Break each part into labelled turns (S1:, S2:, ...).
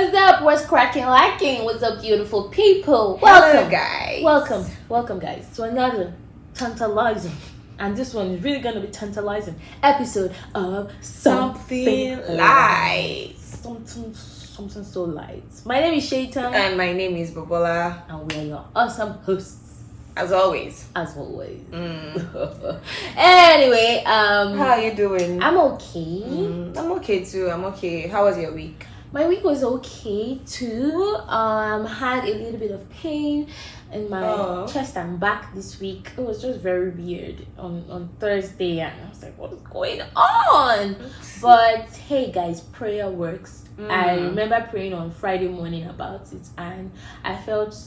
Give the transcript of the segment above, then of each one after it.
S1: What's up? What's cracking, lacking? What's up, beautiful people?
S2: Hello, guys.
S1: Welcome, guys, to another tantalizing, and this one is really gonna be tantalizing episode of Something
S2: Light.
S1: Something so light. My name is Shaitan,
S2: And my name is Bobola.
S1: and we are your awesome hosts.
S2: As always.
S1: Anyway,
S2: how are you doing?
S1: I'm okay.
S2: I'm okay too. I'm okay. How was your week?
S1: My week was okay too. Had a little bit of pain in my chest and back this week. It was just very weird on Thursday, and I was like, what is going on? But hey guys, prayer works. I remember praying on Friday morning about it, and I felt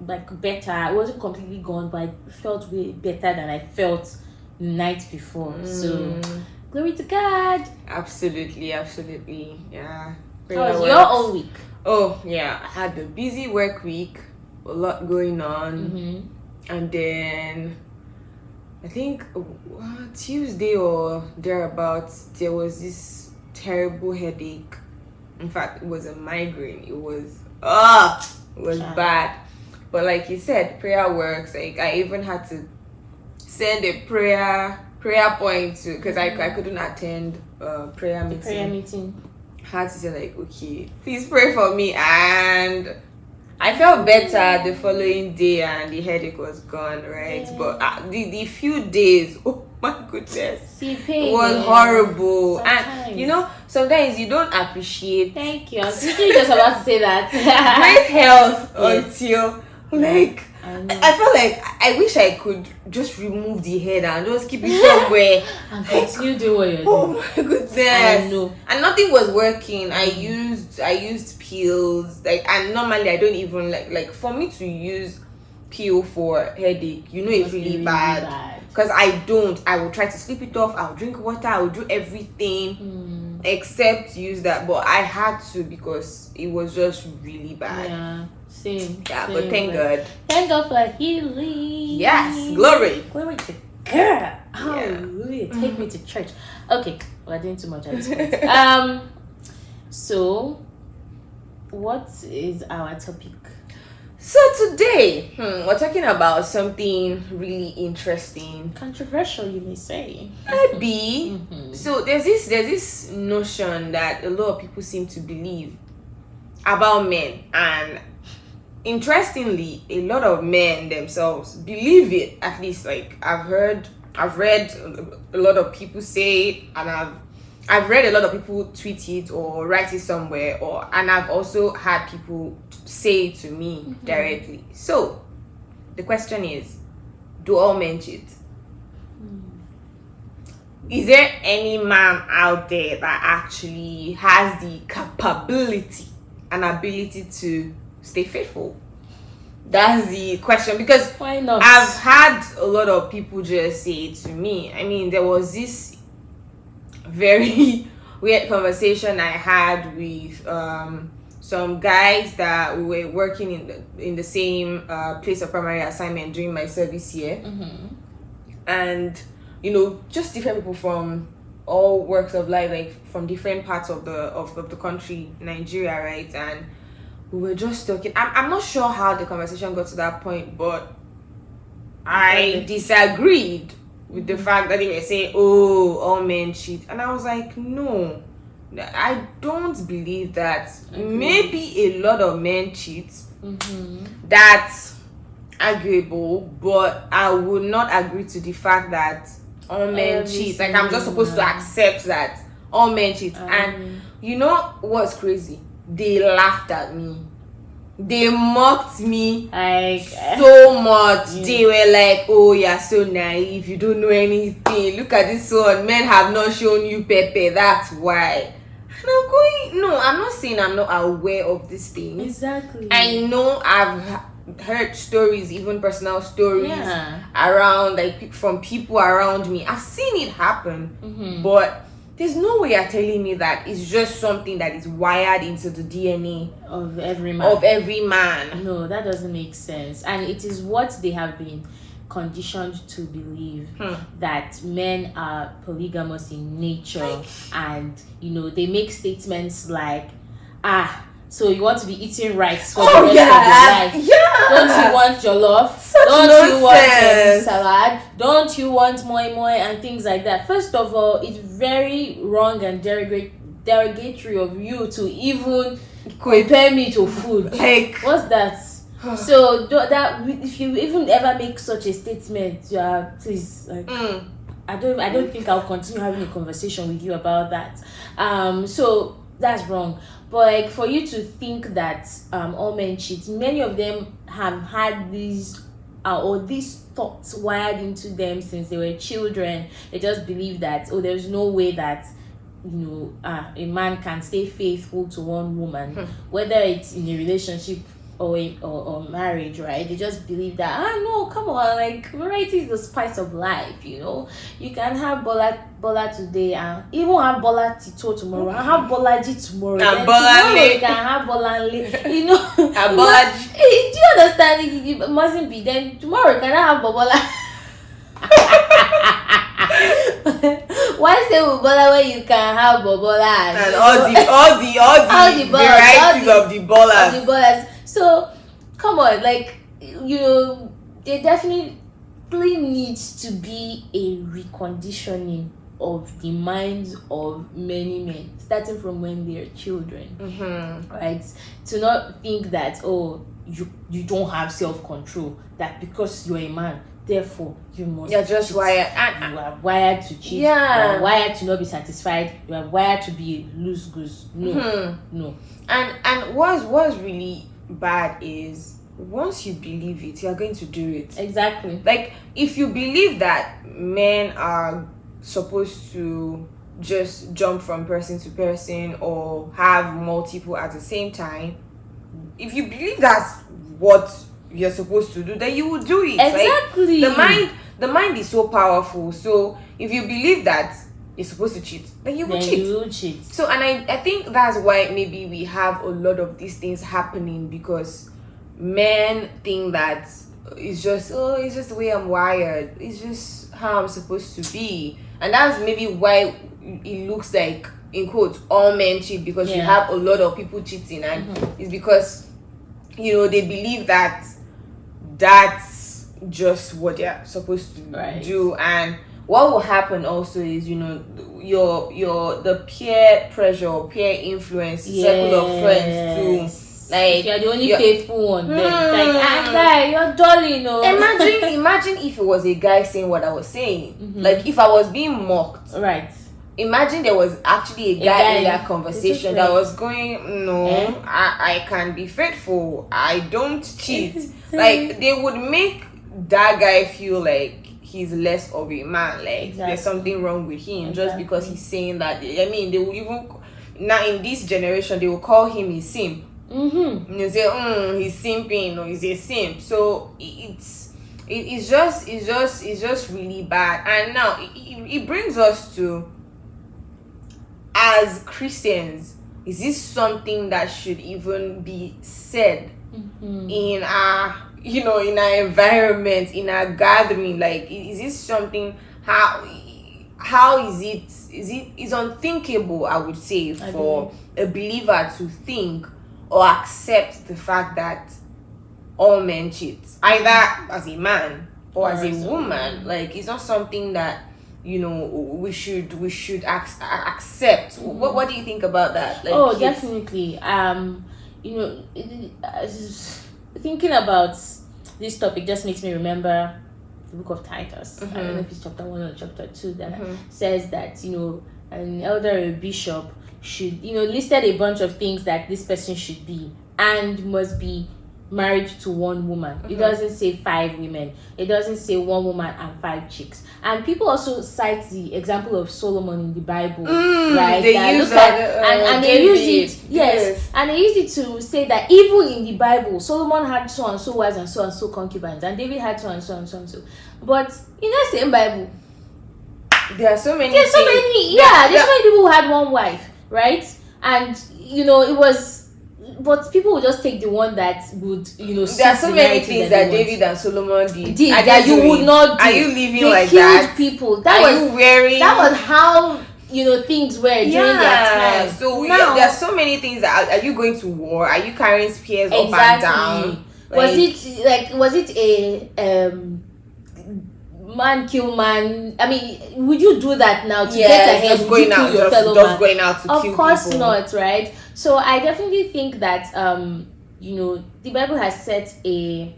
S1: like better. I wasn't completely gone, but I felt way better than I felt the night before. So glory to God.
S2: Absolutely. Yeah.
S1: How was your own week?
S2: Oh yeah, I had a busy work week, a lot going on, and then I think Tuesday or thereabouts there was this terrible headache. In fact, it was a migraine. It was bad. But like you said, prayer works. Like I even had to send a prayer point to, because I couldn't attend prayer meeting. Had to say like, okay, please pray for me, and I felt better the following day and the headache was gone, right? Yeah. But the few days, oh my goodness, it was horrible. Sometimes. And sometimes you don't appreciate.
S1: Thank you. I was just about to say that.
S2: Great health until like I felt like I wish I could just remove the head and just keep it somewhere
S1: and continue doing what you're doing.
S2: Oh my goodness! I know. And nothing was working. I used pills, and normally I don't even like for me to use pill for headache. It's really bad because I will try to sleep it off. I'll drink water. I'll do everything except use that. But I had to because it was just really bad.
S1: Yeah. Same,
S2: but thank God.
S1: Thank God for healing.
S2: Yes, glory
S1: to God. Hallelujah. Take me to church. Okay, we're doing too much at this point. So what is our topic?
S2: So today, we're talking about something really interesting,
S1: controversial, you may say.
S2: Maybe. So there's this notion that a lot of people seem to believe about men, and interestingly, a lot of men themselves believe it. At least, like I've read a lot of people say it, and I've read a lot of people tweet it or write it somewhere, and I've also had people say it to me directly. So the question is, do all men cheat? Is there any man out there that actually has the capability and ability to stay faithful? That's the question, because
S1: why not?
S2: I've had a lot of people just say it to me. I mean, there was this very weird conversation I had with some guys that we were working in the same place of primary assignment during my service year, and just different people from all walks of life, like from different parts of the country, Nigeria, right? And we were just talking. I'm not sure how the conversation got to that point, but I disagreed with the fact that they were saying, "Oh, all men cheat," and I was like, "No, I don't believe that. Maybe a lot of men cheat. That's arguable, but I would not agree to the fact that all men cheat. Like I'm just supposed to accept that all men cheat." And you know what's crazy? They laughed at me. They mocked me so much. They were like, "Oh, you're so naive. You don't know anything. Look at this one. Men have not shown you Pepe. That's why." And I'm going, no, I'm not saying I'm not aware of this thing.
S1: Exactly.
S2: I know I've heard stories, even personal stories around, like from people around me. I've seen it happen, but there's no way you're telling me that it's just something that is wired into the DNA
S1: of every man. No, that doesn't make sense. And it is what they have been conditioned to believe, that men are polygamous in nature, and they make statements like, So you want to be eating rice for the rest of your life.
S2: Yeah.
S1: Don't you want jollof? Don't you want salad? Don't you want moi moi and things like that? First of all, it's very wrong and derogatory of you to even compare me to food.
S2: Like,
S1: what's that? So that if you even ever make such a statement, please, like, I don't think I'll continue having a conversation with you about that. So that's wrong. But like, for you to think that all men cheat, many of them have had these thoughts wired into them since they were children. They just believe that, there's no way that a man can stay faithful to one woman, whether it's in a relationship or marriage, right? They just believe that, no, come on, like, variety is the spice of life. You can have bola today and even have bola tito tomorrow, and have bolaji tomorrow, and tomorrow you can have bolanle. Do you understand? It mustn't be. Then tomorrow you cannot have bobola. Why say bobola when you can have bobola
S2: and all the varieties of the bolas?
S1: So come on, like, there definitely needs to be a reconditioning of the minds of many men, starting from when they're children, right? To not think that, you don't have self-control, that because you're a man, therefore you must.
S2: You're just wired.
S1: You are wired to cheat.
S2: Yeah.
S1: You are wired to not be satisfied. You are wired to be a loose goose. No.
S2: And what's really bad is, once you believe it, you're going to do it.
S1: Exactly.
S2: Like, if you believe that men are supposed to just jump from person to person or have multiple at the same time, if you believe that's what you're supposed to do, then you will do it.
S1: Exactly.
S2: Like, the mind is so powerful. So if you believe that you're supposed to cheat, then you will cheat. So, and I think that's why maybe we have a lot of these things happening, because men think that it's just the way I'm wired, it's just how I'm supposed to be. And that's maybe why it looks like, in quotes, all men cheat, because you have a lot of people cheating, and it's because they believe that that's just what they're supposed to do. And what will happen also is, the peer pressure or peer influence circle of friends too. Like,
S1: you're the only faithful one. Then like, guy, you're dolly,
S2: Imagine if it was a guy saying what I was saying. Like, if I was being mocked.
S1: Right.
S2: Imagine there was actually a guy in that conversation that was going, I can be faithful. I don't cheat. Like, they would make that guy feel like he's less of a man. Like, there's something wrong with him just because he's saying that. I mean, they will even, now in this generation, they will call him a simp. You say, he's simping, or he's a simp. So it's just really bad. And now it brings us to, as Christians, is this something that should even be said in our in our environment, in our gathering? Like, is this something, how is it's unthinkable, I would say, for a believer to think or accept the fact that all men cheat, either as a man or as a woman. Like, it's not something that we should accept. What do you think about that? Like,
S1: definitely. Thinking about this topic just makes me remember the book of Titus. I don't know if it's chapter 1 or chapter 2 that says that an elder or a bishop should listed a bunch of things that this person should be and must be married to one woman. It doesn't say 5 women. It doesn't say 1 woman and 5 chicks. And people also cite the example of Solomon in the Bible, right? They use and they use it. Yes, and they use it to say that even in the Bible, Solomon had so and so wives and so concubines, and David had so and so and so and so. But in that same Bible,
S2: there's so many.
S1: There's so many people who had 1 wife, right? And it was. But people would just take the one that would,
S2: there are so many things that David and Solomon did
S1: that you would not do.
S2: Are you living
S1: they
S2: like
S1: killed
S2: that?
S1: People.
S2: That was
S1: how things were during their time.
S2: So now, there's so many things. Are you going to war? Are you carrying spears up and down?
S1: Was it a man kill man? I mean, would you do that now to get ahead?
S2: Just going out,
S1: your fellow
S2: just going out to kill people?
S1: Of course not, right? So I definitely think that the Bible has set a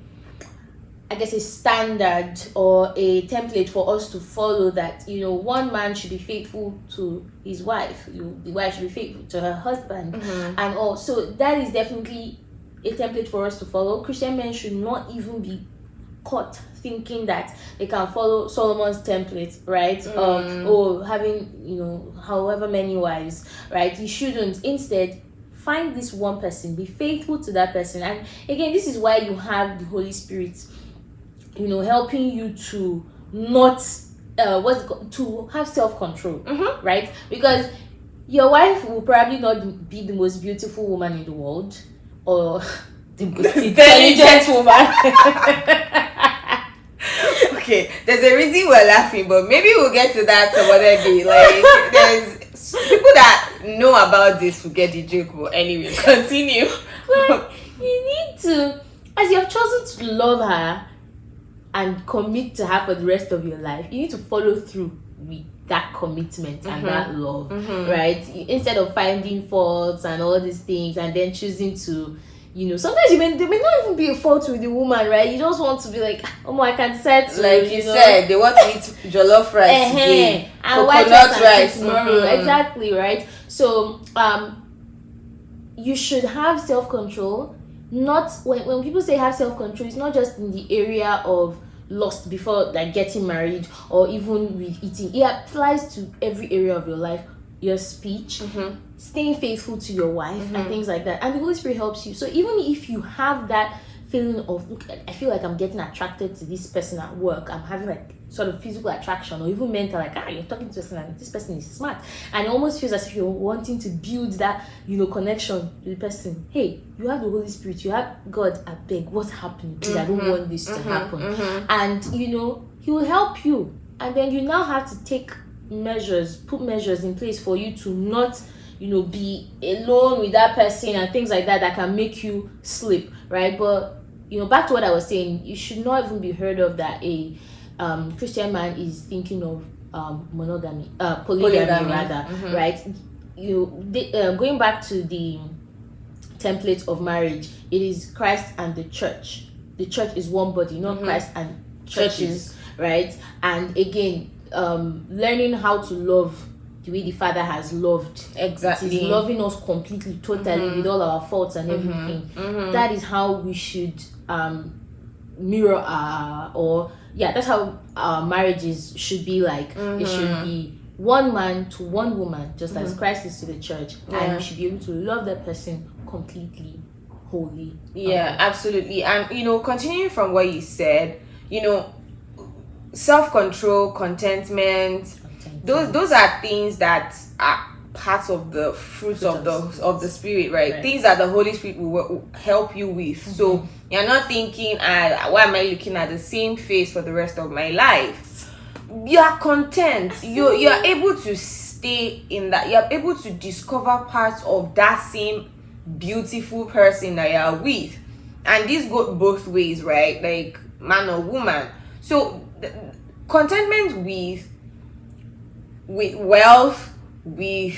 S1: standard or a template for us to follow, that one man should be faithful to his wife, the wife should be faithful to her husband, and all. So that is definitely a template for us to follow. Christian men should not even be caught thinking that they can follow Solomon's template, right? Or having however many wives, right? You shouldn't. Instead, find this one person, be faithful to that person. And again, this is why you have the Holy Spirit helping you to not to have self-control, right? Because your wife will probably not be the most beautiful woman in the world, or the most intelligent woman.
S2: Okay, there's a reason we're laughing, but maybe we'll get to that some other day. Like, there's people that know about this will get the joke, but anyway, continue.
S1: But you need to, as you have chosen to love her and commit to her for the rest of your life, you need to follow through with that commitment and that love, right? Instead of finding faults and all these things and then choosing to, sometimes there may not even be a fault with the woman, right? You just want to be like, I can set,
S2: like you said, they want to eat jollof rice today,
S1: and white rice tomorrow.
S2: Mm-hmm.
S1: Exactly, right? So you should have self-control. Not when people say have self-control, it's not just in the area of lust before like getting married or even with eating. It applies to every area of your life, your speech, staying faithful to your wife, and things like that. And the Holy Spirit helps you. So even if you have that feeling of, look, I feel like I'm getting attracted to this person at work, I'm having like sort of physical attraction or even mental, like you're talking to this person and this person is smart, and it almost feels as if you're wanting to build that connection with the person. Hey, you have the Holy Spirit, you have God. I beg, what's happening? Please, I don't want this to happen. And He will help you, and then you now have to put measures in place for you to not be alone with that person and things like that can make you slip, right? But back to what I was saying, you should not even be heard of that a Christian man is thinking of polygamy rather, right? Going back to the template of marriage, it is Christ and the church. The church is one body, not Christ and churches, right? And again, learning how to love the way the Father has loved.
S2: Exactly.
S1: It is loving us completely, totally, with all our faults and everything. That is how we should mirror that's how our marriages should be like. It should be one man to one woman, just as Christ is to the church, and you should be able to love that person completely, wholly.
S2: Absolutely. And continuing from what you said, self-control, contentment, those are things that are parts of the fruits of the Spirit, right? Things that the Holy Spirit will help you with. So you're not thinking, why am I looking at the same face for the rest of my life? You are content. You're able to stay in that. You're able to discover parts of that same beautiful person that you're with, and this go both ways, right? Like man or woman. So contentment with wealth, with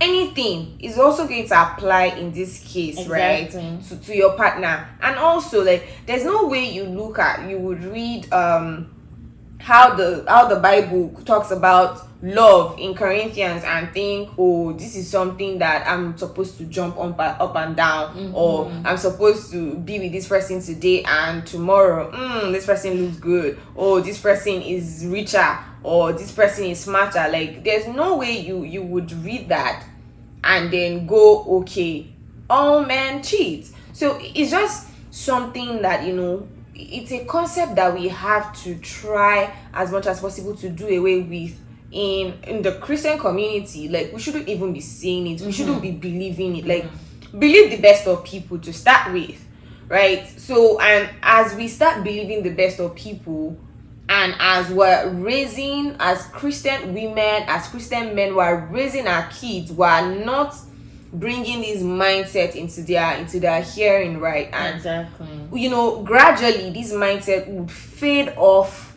S2: anything is also going to apply in this case, right? To your partner. And also, like, there's no way you would read how the Bible talks about love in Corinthians and think, oh, this is something that I'm supposed to jump up and down, or I'm supposed to be with this person today and tomorrow this person looks good, or this person is richer, or this person is smarter. Like, there's no way you would read that and then go, okay, all men cheat. So it's just something that it's a concept that we have to try as much as possible to do away with in the Christian community. Like, we shouldn't even be saying it. We shouldn't be believing it. Like, believe the best of people to start with, right? So, and as we start believing the best of people and as we're raising, as Christian women, as Christian men, we're raising our kids, we're not bringing this mindset into their hearing, right? And
S1: exactly,
S2: you know, gradually this mindset would fade off,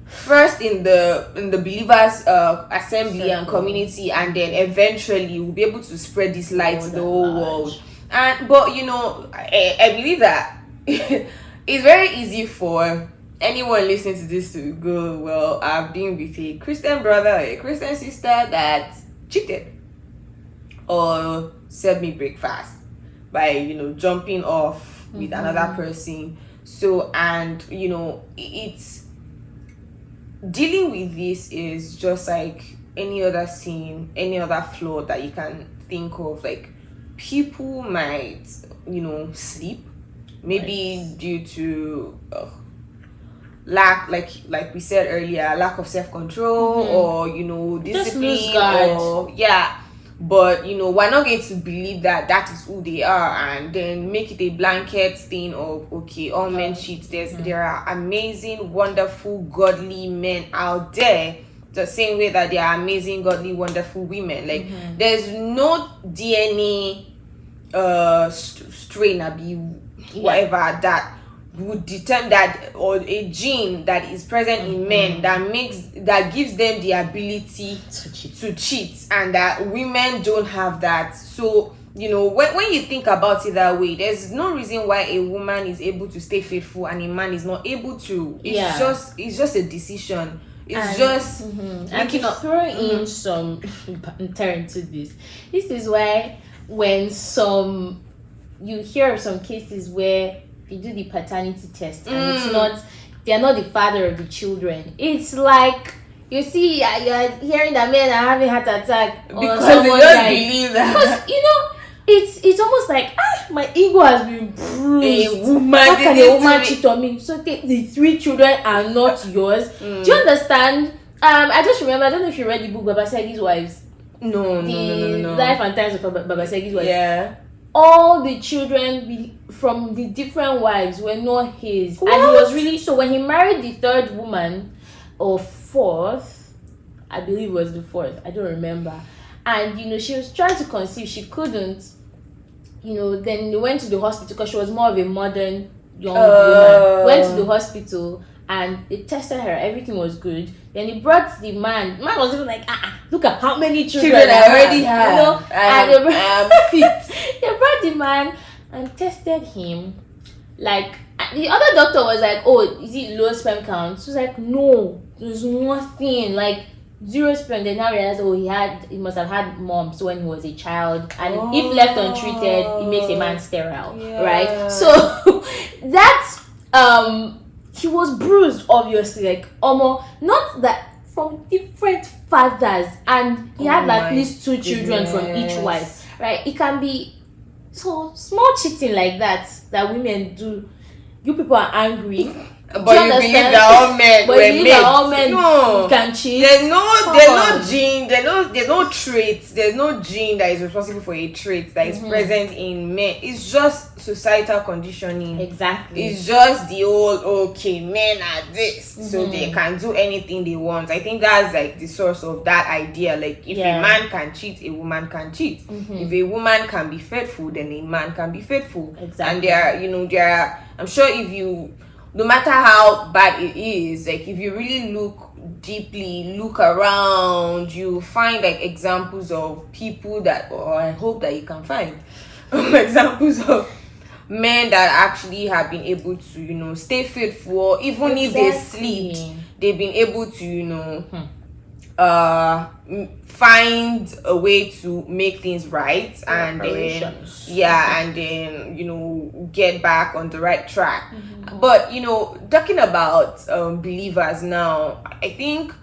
S2: first in the believers assembly and community, and then eventually we'll be able to spread this light to the whole world. And but you know, I believe that it's very easy for anyone listening to this to go, well, I've been with a Christian brother or a Christian sister that cheated or served me breakfast by, you know, jumping off with another person. So, and you know, it's dealing with this is just like any other sin, any other flaw that you can think of. Like, people might, you know, sleep, maybe due to lack, like we said earlier, lack of self-control, or you know, discipline, or but you know, we're not going to believe that is who they are and then make it a blanket thing of, okay, all men cheat. There are amazing, wonderful, godly men out there, the same way that there are amazing, godly, wonderful women. Like, there's no DNA strain, whatever, that would determine that, or a gene that is present in men that gives them the ability to cheat, and that women don't have that. So you know, when you think about it that way, there's no reason why a woman is able to stay faithful and a man is not able to. It's just a decision.
S1: And to throw in some turn to this is why when you hear of some cases where they do the paternity test and they're not the father of the children. It's like, you see, you're hearing that men are having heart attack
S2: because they don't believe that.
S1: Because you know, it's almost like, my ego has been bruised.
S2: A woman,
S1: how can a woman cheat on me? So the 3 children are not yours. Do you understand? I just remember, I don't know if you read the book Baba Segi's Wives.
S2: No.
S1: Life and Times of Baba Segi's Wives.
S2: Yeah.
S1: All the children from the different wives were not his.
S2: What?
S1: And he was really, so when he married the 3rd woman, or 4th, I believe it was the 4th, I don't remember. And you know, she was trying to conceive, she couldn't. You know, then they went to the hospital because she was more of a modern young woman. Went to the hospital and they tested her, everything was good. Then they brought the man was even like, look at how many children
S2: I already have.
S1: You know?
S2: I am fit.
S1: They brought the man and tested him. Like, the other doctor was like, oh, is it low sperm count? She was like, no, there's nothing, like 0 sperm. They now realized, he must have had mumps when he was a child, and if left untreated, it makes a man sterile, right? So that's he was bruised, obviously, like not that, from different fathers, and he had at least 2 children from each wife, right? It can be so small cheating like that women do. You people are angry.
S2: But you believe that all men were made.
S1: All men can cheat.
S2: There's no gene, there's no trait, there's no gene that is responsible for a trait that is present in men. It's just societal conditioning.
S1: Exactly.
S2: It's just the old, okay, men are this, so they can do anything they want. I think that's like the source of that idea. Like, if a man can cheat, a woman can cheat. If a woman can be faithful, then a man can be faithful.
S1: Exactly.
S2: And there are, I'm sure, if you, no matter how bad it is, like, if you really look deeply, look around, you find like examples of people that, or I hope that you can find examples of men that actually have been able to, you know, stay faithful, even if they sleep, they've been able to, you know, find a way to make things right, and then you know, get back on the right track. But you know, talking about believers now, I think,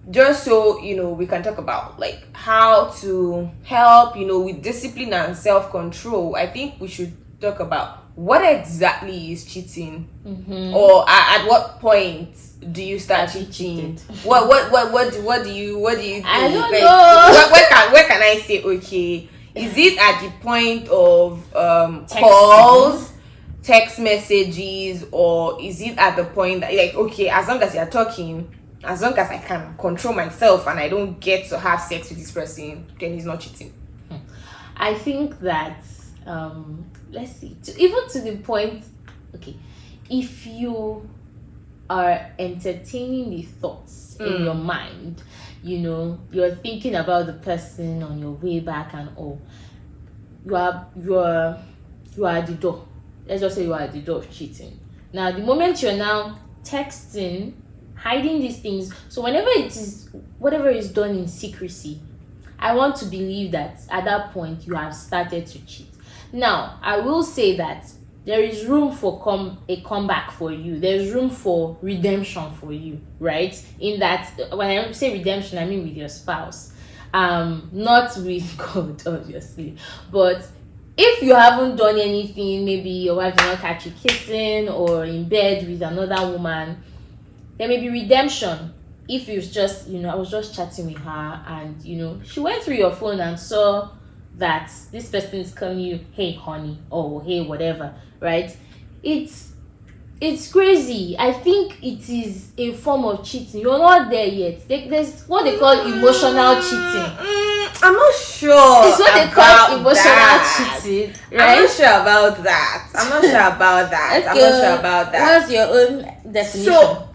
S2: just so you know, we can talk about like how to help, you know, with discipline and self-control. I think we should talk about what exactly is cheating, or at what point do you start cheating? What do you think?
S1: I don't know.
S2: Where can I say, okay, is it at the point of calls, text messages, or is it at the point that, like, okay, as long as you're talking, as long as I can control myself and I don't get to have sex with this person, then he's not cheating?
S1: I think that let's see, even to the point, okay, if you are entertaining the thoughts in your mind, you're thinking about the person on your way back and all, you are at the door. Let's just say you are at the door of cheating. Now, the moment you're now texting, hiding these things, so whenever it is, whatever is done in secrecy, I want to believe that at that point you have started to cheat. Now, I will say that there is room for a comeback for you. There's room for redemption for you, right? In that, when I say redemption, I mean with your spouse, not with God, obviously. But if you haven't done anything, maybe your wife did not catch you kissing or in bed with another woman, there may be redemption. If it's just, I was just chatting with her and, she went through your phone and saw that this person is calling you, hey, honey, or hey, whatever, right? It's crazy. I think it is a form of cheating. You're not there yet. There's what they call emotional cheating.
S2: I'm not sure.
S1: It's what they call emotional cheating, right?
S2: I'm not sure about that. Okay. I'm not sure about that.
S1: What's your own definition?
S2: So,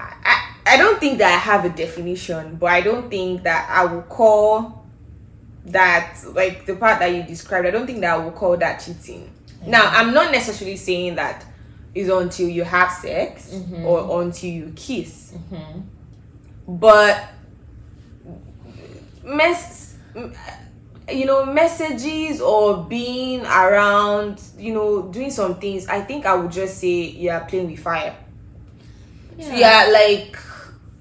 S2: I don't think that I have a definition, but I don't think that I will call that, like the part that you described, I don't think that I will call that cheating. Now, I'm not necessarily saying that is until you have sex or until you kiss. But messages or being around, doing some things, I think I would just say you're playing with fire. Yeah.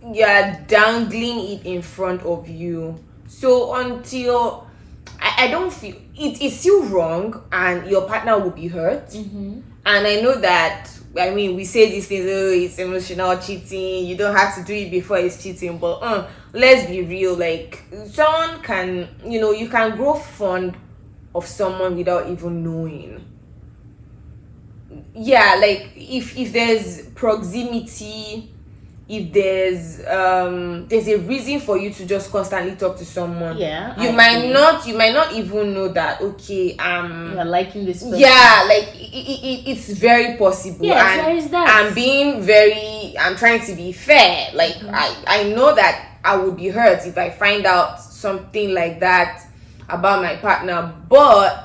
S2: You're dangling it in front of you. So until I don't feel it is still wrong and your partner will be hurt. And I know that, I mean, we say these things, it's emotional cheating, you don't have to do it before it's cheating, but let's be real, like someone can, you can grow fond of someone without even knowing. Yeah, like if there's proximity, if there's a reason for you to just constantly talk to someone, you might not even know that, okay,
S1: you're liking this person.
S2: It's very possible.
S1: Yes, where is that?
S2: I'm trying to be fair, like I know that I would be hurt if I find out something like that about my partner, but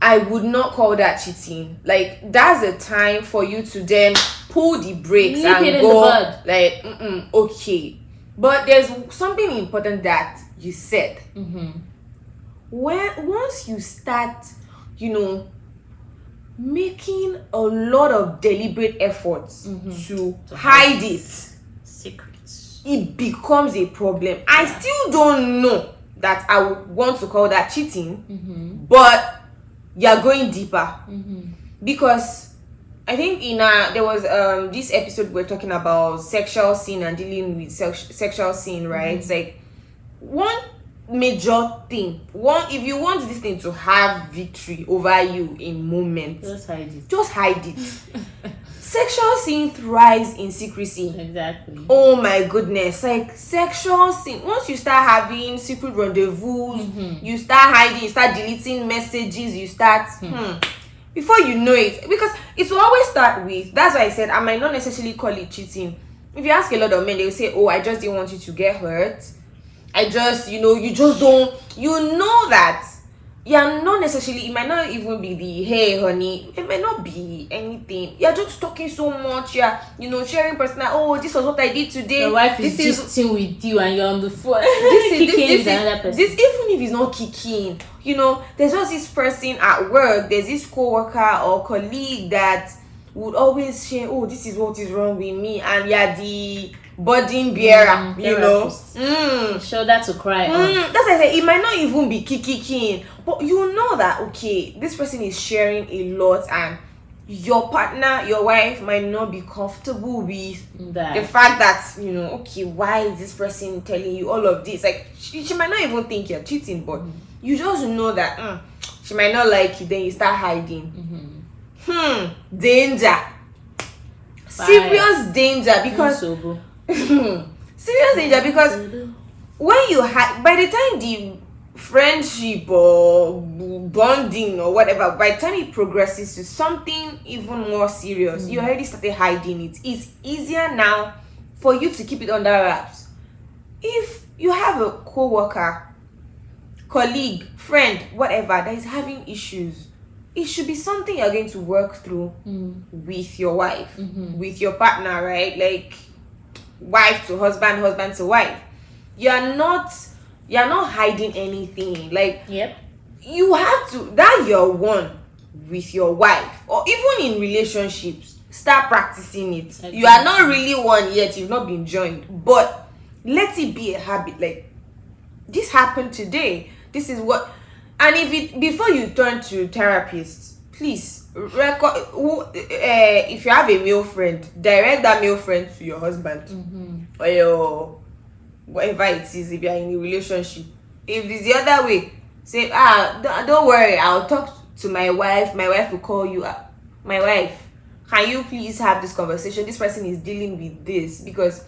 S2: I would not call that cheating. Like, that's a time for you to then pull the brakes and go, like, okay. But there's something important that you said. Once you start, making a lot of deliberate efforts to hide it, secrets, it becomes a problem. I still don't know that I would want to call that cheating, but you're going deeper. Because I think there was this episode we're talking about sexual sin and dealing with sexual sin, right? It's like one major thing. If you want this thing to have victory over you in moments, just hide it. Sexual sin thrives in secrecy.
S1: Exactly.
S2: Oh my goodness. Like, sexual sin, once you start having secret rendezvous, you start hiding, you start deleting messages, you start before you know it, because it will always start with, that's why I said I might not necessarily call it cheating. If you ask a lot of men, they will say, oh, I just didn't want you to get hurt. I just, you just don't, that you're not necessarily, it might not even be the, hey, honey, it might not be anything. You're just talking so much, you're, sharing personal, oh, this was what I did today.
S1: Your wife is gisting with you and you're on the phone.
S2: This, even if it's not kicking, there's just this person at work, there's this co-worker or colleague that would always share, oh, this is what is wrong with me, and you're the burden bearer,
S1: shoulder to cry on.
S2: That's why I say it might not even be kicking, but you know that, okay, this person is sharing a lot, and your partner, your wife might not be comfortable with the fact that, okay, why is this person telling you all of this? Like, she might not even think you're cheating, but you just know that she might not like it, then you start hiding. danger. Serious danger, because serious danger, because when you by the time the friendship or bonding or whatever, by the time it progresses to something even more serious, you already started hiding it. It's easier now for you to keep it under wraps. If you have a co-worker, colleague, friend, whatever, that is having issues, it should be something you're going to work through with your wife, with your partner, right? Like wife to husband, husband to wife. You're not hiding anything. Like, you have to, that you're one with your wife, or even in relationships, start practicing it. Okay. You are not really one yet, you've not been joined, but let it be a habit. Like, this happened today, this is what. And before you turn to therapists, please record, if you have a male friend, direct that male friend to your husband or your whatever it is. If you're in a relationship, if it's the other way, say, don't worry, I'll talk to my wife will call you up. My wife, can you please have this conversation? This person is dealing with this, because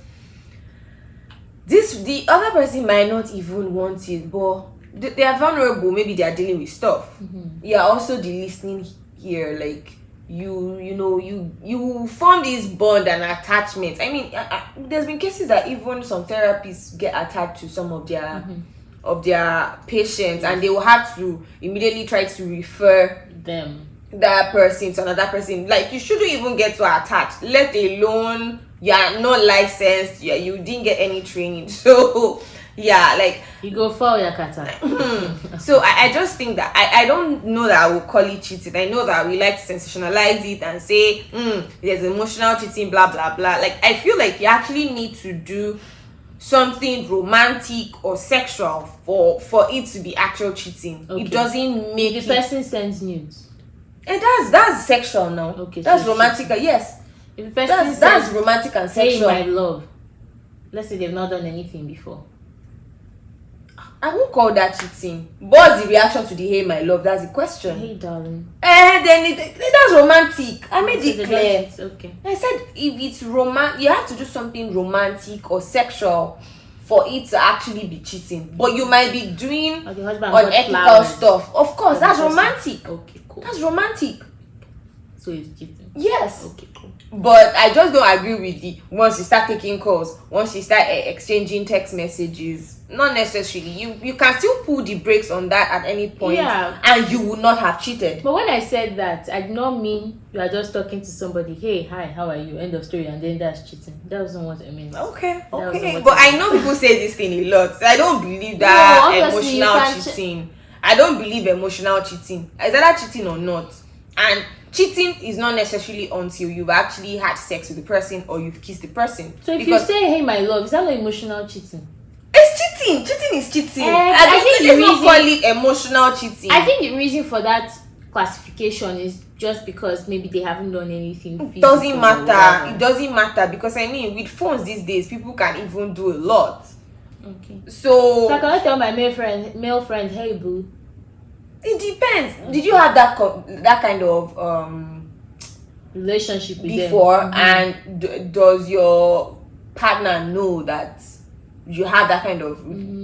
S2: the other person might not even want it, but they are vulnerable. Maybe they are dealing with stuff. You are also the listening here. Like, you form this bond and attachment. I mean, there's been cases that even some therapists get attached to some of their patients, and they will have to immediately try to refer that person to another person. Like, you shouldn't even get to attach, let alone you are not licensed, you didn't get any training. So like, you go for your kata. So I just think that I don't know that I will call it cheating. I know that we like to sensationalize it and say there's emotional cheating, blah blah blah. Like, I feel like you actually need to do something romantic or sexual for it to be actual cheating. It doesn't make
S1: the person sends nudes.
S2: That's sexual now. Okay, that's so romantic. Yes, if the person that's romantic and sexual.
S1: Hey, my love. Let's say they've not done anything before.
S2: I won't call that cheating. What's the reaction to the "hey my love"? That's the question.
S1: Hey darling.
S2: Then that's romantic. I made it clear.
S1: Okay.
S2: I said if it's romantic, you have to do something romantic or sexual for it to actually be cheating. But you might be doing unethical stuff. Of course, that's romantic.
S1: Okay, cool.
S2: That's romantic.
S1: So it's cheating.
S2: Yes.
S1: Okay, cool.
S2: But I just don't agree with the once you start taking calls, once you start exchanging text messages. Not necessarily. You can still pull the brakes on that at any point, and you will not have cheated.
S1: But when I said that, I did not mean you are just talking to somebody. Hey, hi, how are you? End of story, and then that's cheating. That wasn't what I meant.
S2: Okay. But I know people say this thing a lot. I don't believe that emotional cheating. I don't believe emotional cheating. Is that cheating or not? And cheating is not necessarily until you've actually had sex with the person or you've kissed the person.
S1: So if you say, hey, my love, is that not emotional cheating?
S2: It's cheating. Cheating is cheating. I think the reason call it emotional cheating.
S1: I think the reason for that classification is just because maybe they haven't done anything.
S2: It doesn't matter. It doesn't matter, because I mean, with phones these days, people can even do a lot.
S1: Okay.
S2: So
S1: I cannot tell my male friend, hey boo.
S2: It depends. Did you have that kind of
S1: relationship with
S2: before? And does your partner know that you have that kind of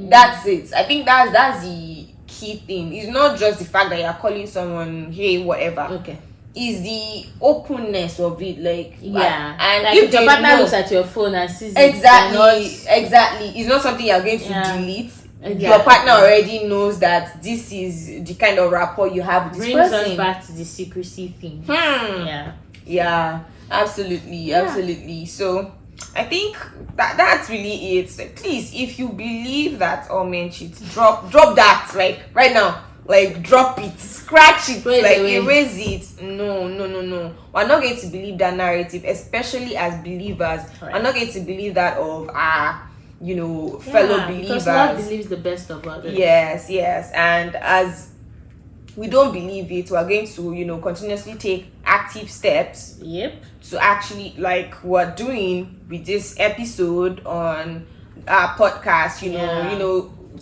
S2: that's it? I think that's the key thing. It's not just the fact that you're calling someone hey whatever.
S1: Okay.
S2: Is the openness of it, like
S1: and like if your partner looks at your phone and sees
S2: exactly it's not something you're going to delete. Your partner already knows that this is the kind of rapport you have with this person.
S1: Brings us back to the secrecy thing.
S2: Absolutely. So I think that's really it. So please, if you believe that all men cheat, drop that, like right now. Like drop it, scratch it, erase it. No. We're not going to believe that narrative, especially as believers. Right. We're not going to believe that of our fellow believers.
S1: Because love believes the best of others.
S2: Yes. And as we don't believe it, we're going to, continuously take active steps.
S1: Yep.
S2: To actually, like we're doing with this episode on our podcast,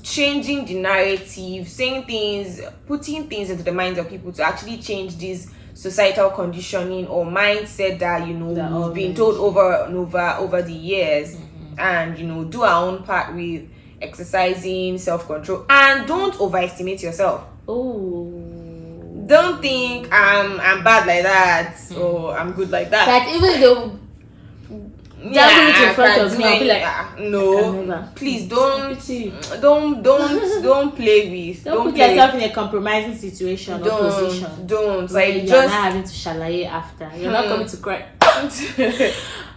S2: changing the narrative, saying things, putting things into the minds of people to actually change these societal conditioning or mindset that we've been told over the years, and do our own part with exercising self-control, and don't overestimate yourself. Don't think I'm bad like that or I'm good like that.
S1: Like even though it in front of me, I'll be like,
S2: no, please don't play with.
S1: Don't put yourself in a compromising situation or position.
S2: Don't
S1: like
S2: you're
S1: just not having to shalaye after. You're not coming to cry.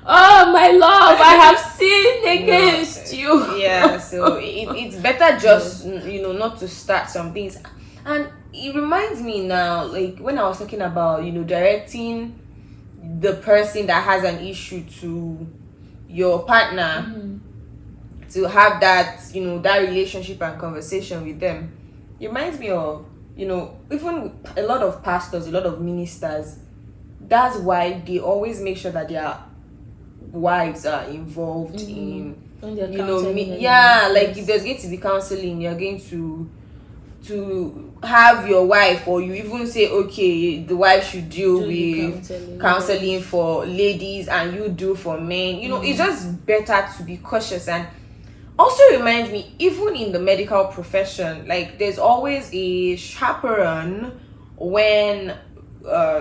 S1: Oh my love, I have sinned against you.
S2: Yeah, so it's better just not to start some things. And it reminds me now, like when I was talking about directing the person that has an issue to your partner, to have that that relationship and conversation with them. It reminds me of even a lot of pastors, a lot of ministers. That's why they always make sure that their wives are involved in like if there's going to be counseling, you're going to have your wife, or you even say okay, the wife should deal with counseling for ladies and you do for men. It's just better to be cautious. And also reminds me, even in the medical profession, like there's always a chaperone when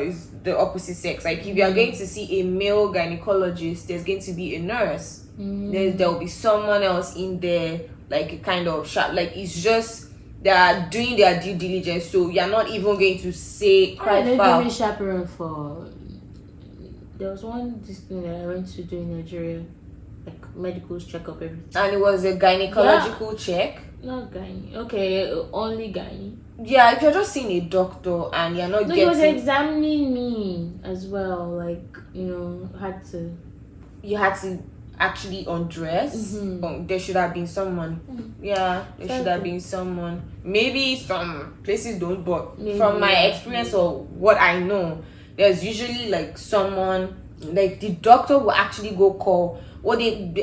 S2: is the opposite sex. Like if you are going to see a male gynecologist, there's going to be a nurse. There'll be someone else in there, like a kind of like it's just they are doing their due diligence, so you're not even going to say cry foul.
S1: Give me chaperone for. There was this thing that I went to do in Nigeria, like medical checkup everything.
S2: And it was a gynecological check.
S1: Not gynae. Okay, only gynae.
S2: Yeah, if you're just seeing a doctor and you're not getting.
S1: He was examining me as well. Like you had to
S2: actually undress. There should have been someone. Yeah, there should have been someone. Maybe some places don't, but from my experience or what I know, there's usually like someone, like the doctor will actually go call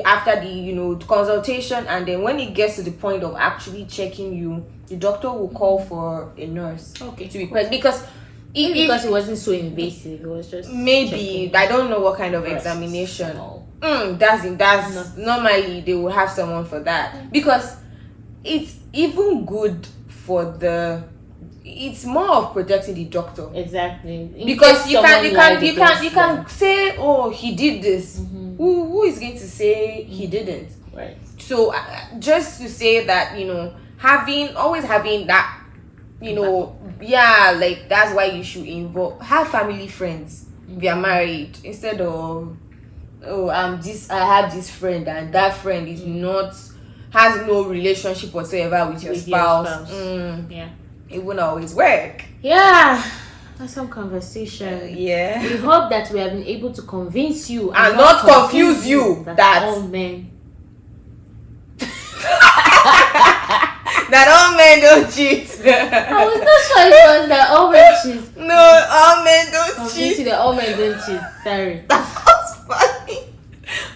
S2: after the consultation, and then when it gets to the point of actually checking you, the doctor will call for a nurse to be present, because
S1: it wasn't so invasive. It was just
S2: maybe checking. I don't know what kind of examination. That's normally they will have someone for that, because it's even good for it's more of protecting the doctor.
S1: Exactly.
S2: Because you can say, oh, he did this. Who is going to say he didn't?
S1: Right.
S2: So just to say that always having that like that's why you should have family friends if you're married, instead of I have this friend and that friend is has no relationship whatsoever with your spouse. It won't always work.
S1: Yeah, that's some conversation.
S2: Yeah,
S1: we hope that we have been able to convince you
S2: and not confuse you that
S1: all men
S2: that all men don't cheat.
S1: I was not sure it was that all men cheat.
S2: No, all men don't cheat.
S1: That all men don't cheat. Sorry.
S2: That sounds funny.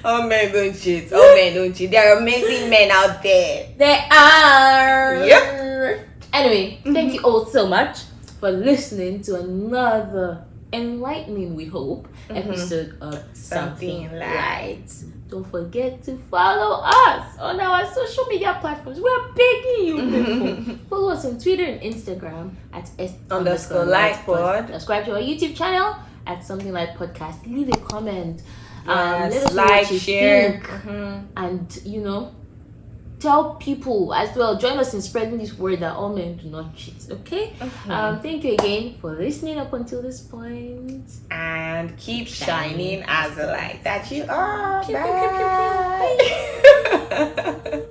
S2: All men don't cheat. All men don't cheat. There are amazing men out there.
S1: There are.
S2: Yep.
S1: Anyway, thank you all so much for listening to another enlightening, we hope, episode of Something Light. Don't forget to follow us on our social media platforms. We're begging you people. Follow us on Twitter and Instagram at _lightpod. Subscribe to our YouTube channel at Something Light Podcast. Leave a comment.
S2: Yes,
S1: let us know what you share. Think. And tell people as well. Join us in spreading this word that all men do not cheat. Okay? Thank you again for listening up until this point.
S2: And keep shining as the light that you are.
S1: Bye.